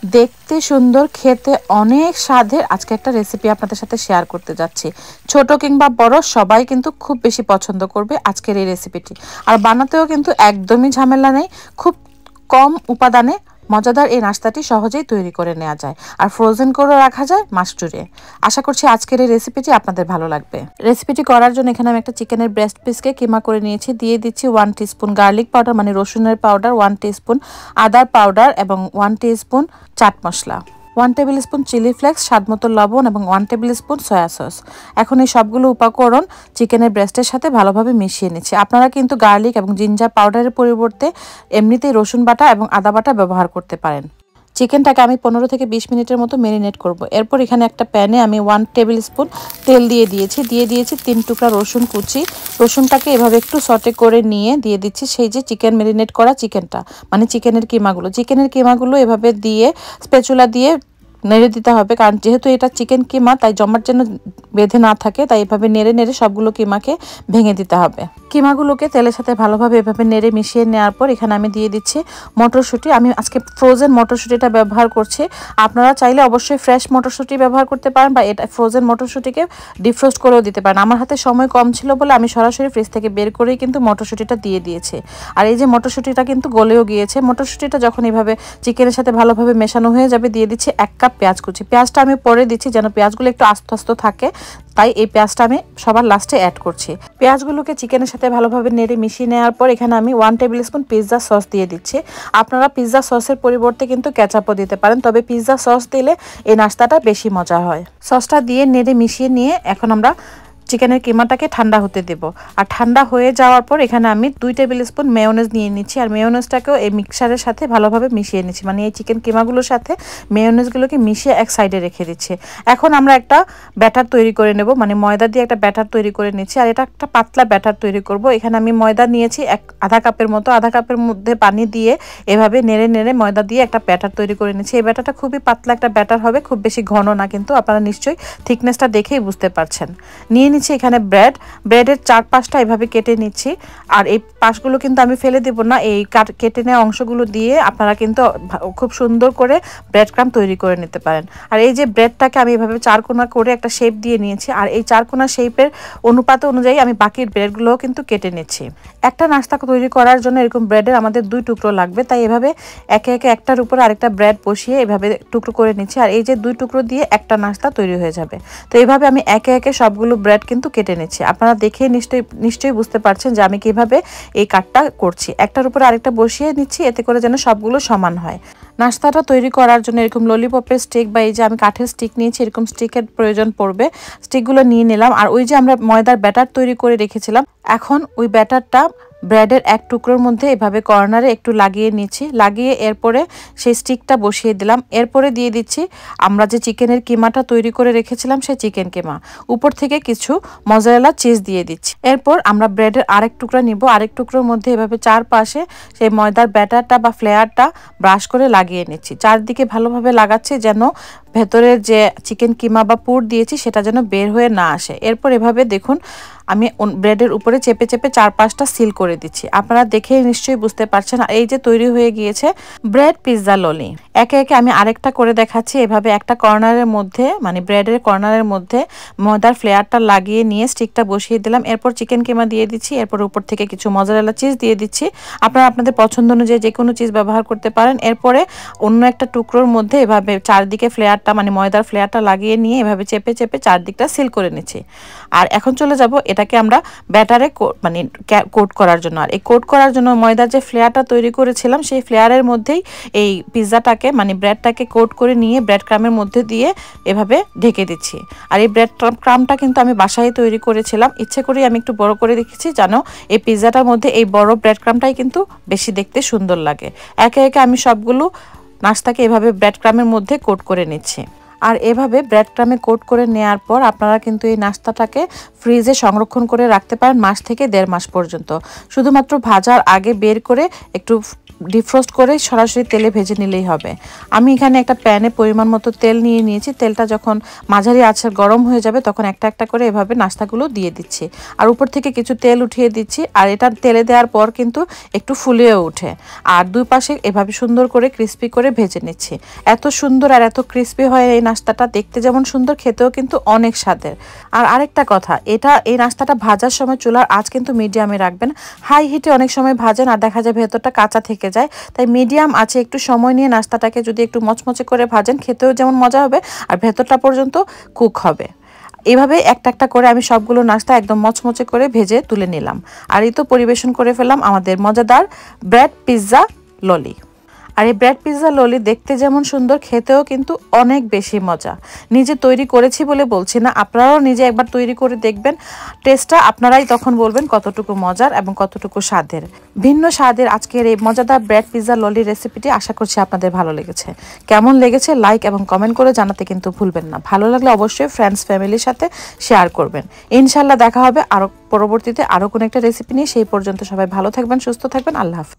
দেখতে সুন্দর, খেতে অনেক স্বাদের আজকে একটা রেসিপি আপনাদের সাথে শেয়ার করতে যাচ্ছি। ছোট কিংবা বড় সবাই কিন্তু খুব বেশি পছন্দ করবে আজকের এই রেসিপিটি। আর বানাতেও কিন্তু একদমই ঝামেলা নেই, খুব কম উপাদানে মজাদার এই নাস্তাটি সহজেই তৈরি করে নেওয়া যায়, আর ফ্রোজেন করে রাখা যায় মাস জুড়ে। আশা করছি আজকের এই রেসিপিটি আপনাদের ভালো লাগবে। রেসিপিটি করার জন্য এখানে আমি একটা চিকেনের ব্রেস্ট পিসকে কিমা করে নিয়েছি। দিয়ে দিচ্ছি 1 টিস্পুন গার্লিক পাউডার মানে রসুনের পাউডার, 1 টিস্পুন আদার পাউডার এবং 1 teaspoon chaat masala, 1 table spoon chilli flakes, স্বাদমতো লবণ এবং 1 টেবিল স্পুন সয়া সস। এখন এই সবগুলো উপকরণ চিকেনের ব্রেস্টের সাথে ভালোভাবে মিশিয়ে নিচ্ছি। আপনারা কিন্তু গার্লিক এবং জিঞ্জার পাউডারের পরিবর্তে এমনিতেই রসুন বাটা এবং আদা বাটা ব্যবহার করতে পারেন। চিকেনটাকে আমি 15 থেকে 20 মিনিটের মতো ম্যারিনেট করব। এরপর এখানে একটা প্যানে আমি 1 টেবিল স্পুন তেল দিয়ে দিয়েছি 3 টুকরা রসুন কুচি। রসুনটাকে এভাবে একটু সটে করে নিয়ে দিয়ে দিচ্ছি সেই যে চিকেন ম্যারিনেট করা চিকেনটা, মানে চিকেনের কিমাগুলো এভাবে দিয়ে স্প্যাচুলা দিয়ে নেড়ে দিতে হবে, কারণ যেহেতু এটা চিকেন কিমা তাই জমাট যেন বেঁধে না থাকে, তাই এভাবে নেড়ে নেড়ে সবগুলো কিমাকে ভেঙে দিতে হবে। কিমাগুলোকে তেলের সাথে ভালোভাবে এভাবে নেড়ে মিশিয়ে নেওয়ার পর এখানে আমি দিয়ে দিচ্ছি মটরশুঁটি। আমি আজকে ফ্রোজেন মটরশুঁটিটা ব্যবহার করছি। আপনারা চাইলে অবশ্যই ফ্রেশ মটরশুঁটি ব্যবহার করতে পারেন বা এটা ফ্রোজেন মটরশুঁটিকে ডিফ্রোস্ট করেও দিতে পারেন। আমার হাতে সময় কম ছিল বলে আমি সরাসরি ফ্রিজ থেকে বের করেই কিন্তু মটরশুঁটিটা দিয়ে দিয়েছি। আর এই যে মটরশুঁটিটা কিন্তু গলেও গিয়েছে। মটরশুঁটিটা যখন এভাবে চিকেনের সাথে ভালোভাবে মেশানো হয়ে যাবে দিয়ে দিচ্ছি 1 কাপ পেঁয়াজ কুচি। পেঁয়াজটা আমি পরে দিচ্ছি যেন পেঁয়াজগুলো একটু আস্ত আস্ত থাকে, তাই এই পেঁয়াজটা আমি সবার লাস্টে অ্যাড করছি। পেঁয়াজগুলোকে চিকেনের সাথে ভালোভাবে নেড়ে মিশিয়ে নেওয়ার পর এখানে আমি 1 টেবিল স্পুন পিৎজা সস দিয়ে দিচ্ছি। আপনারা পিৎজা সসের পরিবর্তে কিন্তু কেচাপও দিতে পারেন, তবে পিৎজা সস দিলে এই নাস্তাটা বেশি মজা হয়। সসটা দিয়ে নেড়ে মিশিয়ে নিয়ে এখন আমরা চিকেনের কিমাটাকে ঠান্ডা হতে দেব। আর ঠান্ডা হয়ে যাওয়ার পর এখানে আমি 2 টেবিল স্পুন মেয়োনেজ নিয়ে নিচ্ছি, আর মেয়োনেজটাকেও এই মিক্সারের সাথে ভালোভাবে মিশিয়ে নিচ্ছি, মানে এই চিকেন কিমাগুলোর সাথে মেয়োনেজগুলোকে মিশিয়ে এক সাইডে রেখে দিচ্ছি। এখন আমরা একটা ব্যাটার তৈরি করে নেব, মানে ময়দা দিয়ে একটা ব্যাটার তৈরি করে নিচ্ছি। আর এটা একটা পাতলা ব্যাটার তৈরি করব। এখানে আমি ময়দা নিয়েছি আধা কাপের মতো, আধা কাপের মধ্যে পানি দিয়ে এভাবে নেড়ে নেড়ে ময়দা দিয়ে একটা ব্যাটার তৈরি করে নিচ্ছি। এই ব্যাটারটা খুবই পাতলা একটা ব্যাটার হবে, খুব বেশি ঘন না, কিন্তু আপনারা নিশ্চয়ই থিকনেসটা দেখেই বুঝতে পারছেন। নিয়ে এখানে ব্রেডের 4-5টা এভাবে কেটে নিচ্ছি। আর এই পাশগুলো কিন্তু আমি ফেলে দেব না, এই কেটে নেওয়া অংশগুলো দিয়ে আপনারা কিন্তু খুব সুন্দর করে ব্রেড ক্রাম তৈরি করে নিতে পারেন। আর এই যে ব্রেডটাকে আমি এভাবে 4 কোণা করে একটা শেপ দিয়ে নিয়েছি, আর এই 4 কোণা শেপের অনুপাত অনুযায়ী আমি বাকি ব্রেডগুলোও কিন্তু কেটে নিচ্ছি। একটা নাস্তা তৈরি করার জন্য এরকম ব্রেডের আমাদের 2 টুকরো লাগবে, তাই এভাবে একে একে একটার উপরে আরেকটা ব্রেড বসিয়ে এভাবে টুকরো করে নিচ্ছি। আর এই যে 2 টুকরো দিয়ে একটা নাস্তা তৈরি হয়ে যাবে। তো এইভাবে আমি একে একে সবগুলো ব্রেড কিন্তু কেটে নিচ্ছি। আপনারা দেখে নিশ্চয়ই বুঝতে পারছেন যে আমি কিভাবে এই কাটটা করছি। একটার উপরে আরেকটা বসিয়ে নিচ্ছি, এতে করে যেন সবগুলো সমান হয়। নাস্তাটা তৈরি করার জন্য এরকম ললিপপের স্টিক বা এই যে আমি কাঠের স্টিক নিয়েছি, এরকম স্টিকের প্রয়োজন পড়বে। স্টিকগুলো নিয়ে নিলাম। আর ওই যে আমরা ময়দার ব্যাটার তৈরি করে রেখেছিলাম, এখন ওই ব্যাটারটা ব্রেডের এক টুকরোর মধ্যে এভাবে কর্নারে একটু লাগিয়ে নিচ্ছি। লাগিয়ে এরপরে সেই স্টিকটা বসিয়ে দিলাম। এরপরে দিয়ে দিচ্ছি আমরা যে চিকেনের কিমাটা তৈরি করে রেখেছিলাম সেই চিকেন কিমা। উপর থেকে কিছু মজারেলা চিজ দিয়ে দিচ্ছি। এরপর আমরা ব্রেডের আরেক টুকরা নিব, আরেক টুকরোর মধ্যে এভাবে চারপাশে সেই ময়দার ব্যাটারটা বা ফ্লেয়ারটা ব্রাশ করে লাগিয়ে নিচ্ছি। চারদিকে ভালোভাবে লাগাচ্ছি যেন ভেতরের যে চিকেন কিমা বা পুর দিয়েছি সেটা যেন বের হয়ে না আসে। এরপর এভাবে দেখুন আমি ব্রেডের উপরে চেপে চেপে 4-5টা সিল করে দিচ্ছি। আপনারা দেখে নিশ্চয়ই বুঝতে পারছেন। এই যে তৈরি হয়ে গিয়েছে ব্রেড পিৎজা ললি। একে একে আমি আরেকটা করে দেখাচ্ছি। এভাবে একটা কর্নারের মধ্যে, মানে ব্রেডের কর্নারের মধ্যে ময়দার ফ্লেয়ারটা লাগিয়ে নিয়ে স্টিকটা বসিয়ে দিলাম। এরপর চিকেন কিমা দিয়ে দিচ্ছি। এরপর উপর থেকে কিছু মজারেলা চিজ দিয়ে দিচ্ছি। আপনারা আপনাদের পছন্দ অনুযায়ী যে কোনো চিজ ব্যবহার করতে পারেন। এরপরে অন্য একটা টুকরোর মধ্যে এভাবে চারদিকে ফ্লেয়ারটা, মানে ময়দার ফ্লেয়ারটা লাগিয়ে নিয়ে এভাবে চেপে চেপে চারদিকটা সিল করে নিচ্ছি। আর এখন চলে যাব এটাকে আমরা ব্যাটারে মানে কোট করার জন্য। আর এই কোট করার জন্য ময়দার যে ফ্লেয়ারটা তৈরি করেছিলাম সেই ফ্লেয়ারের মধ্যেই এই পিৎজাটাকে, মানে ব্রেডটাকে কোট করে নিয়ে ব্রেড ক্রামের মধ্যে দিয়ে এভাবে ঢেকে দিচ্ছি। আর এই ব্রেড ক্রামটা কিন্তু আমি বাসায় তৈরি করেছিলাম, ইচ্ছে করেই আমি একটু বড় করে রেখেছি যেন এই পিৎজাটার মধ্যে এই বড় ব্রেড ক্রামটাই কিন্তু বেশি দেখতে সুন্দর লাগে। একে একে আমি সবগুলো নাস্তাকে এভাবে ব্রেড ক্রামের মধ্যে কোট করে নিচ্ছি। আর এভাবে ব্রেড ক্রামে কোট করে নেওয়ার পর আপনারা কিন্তু এই নাস্তাটাকে ফ্রিজে সংরক্ষণ করে রাখতে পারেন 1 থেকে 1.5 মাস পর্যন্ত। শুধুমাত্র ভাজার আগে বের করে একটু ডিফ্রোস্ট করে সরাসরি তেলে ভেজে নিলেই হবে। আমি এখানে একটা প্যানে পরিমাণ মতো তেল নিয়ে নিয়েছি। তেলটা যখন মাঝারি আঁচে গরম হয়ে যাবে তখন একটা একটা করে এভাবে নাস্তাগুলো দিয়ে দিচ্ছি, আর উপর থেকে কিছু তেল উঠিয়ে দিচ্ছি। আর এটা তেলে দেওয়ার পর কিন্তু একটু ফুলেও ওঠে, আর দুই পাশে এভাবে সুন্দর করে ক্রিস্পি করে ভেজে নিচ্ছি। এত সুন্দর আর এত ক্রিস্পি হয় এই নাস্তাটা, দেখতে যেমন সুন্দর, খেতেও কিন্তু অনেক স্বাদের। আর আরেকটা কথা, এই নাস্তাটা ভাজার সময় চুলার আঁচ কিন্তু মিডিয়ামে রাখবেন। হাই হিটে অনেক সময় ভাজেন আর দেখা যায় ভেতরটা কাঁচা থেকে যায়, তাই মিডিয়াম আছে একটু সময় নিয়ে নাস্তাটাকে যদি একটু মচমচে করে ভাজেন, খেতেও যেমন মজা হবে আর ভেতরটা পর্যন্ত কুক হবে। এভাবে একটা একটা করে আমি সবগুলো নাস্তা একদম মচমচে করে ভেজে তুলে নিলাম। আর এই তো পরিবেশন করে ফেললাম আমাদের মজাদার ব্রেড পিৎজা ললি। আর এই ব্রেড পিৎজা ললি দেখতে যেমন সুন্দর, খেতেও কিন্তু অনেক বেশি মজা। নিজে তৈরি করেছি বলে বলছি না, আপনারাও নিজে একবার তৈরি করে দেখবেন। টেস্টটা আপনারাই তখন বলবেন কতটুকু মজার এবং কতটুকু স্বাদের। ভিন্ন স্বাদের আজকের এই মজাদার ব্রেড পিৎজা ললি রেসিপিটি আশা করছি আপনাদের ভালো লেগেছে। কেমন লেগেছে লাইক এবং কমেন্ট করে জানাতে কিন্তু ভুলবেন না। ভালো লাগলে অবশ্যই ফ্রেন্ডস ফ্যামিলির সাথে শেয়ার করবেন। ইনশাল্লাহ দেখা হবে আরও পরবর্তীতে আরও কোনো একটা রেসিপি নিয়ে। সেই পর্যন্ত সবাই ভালো থাকবেন, সুস্থ থাকবেন। আল্লাহ হাফেজ।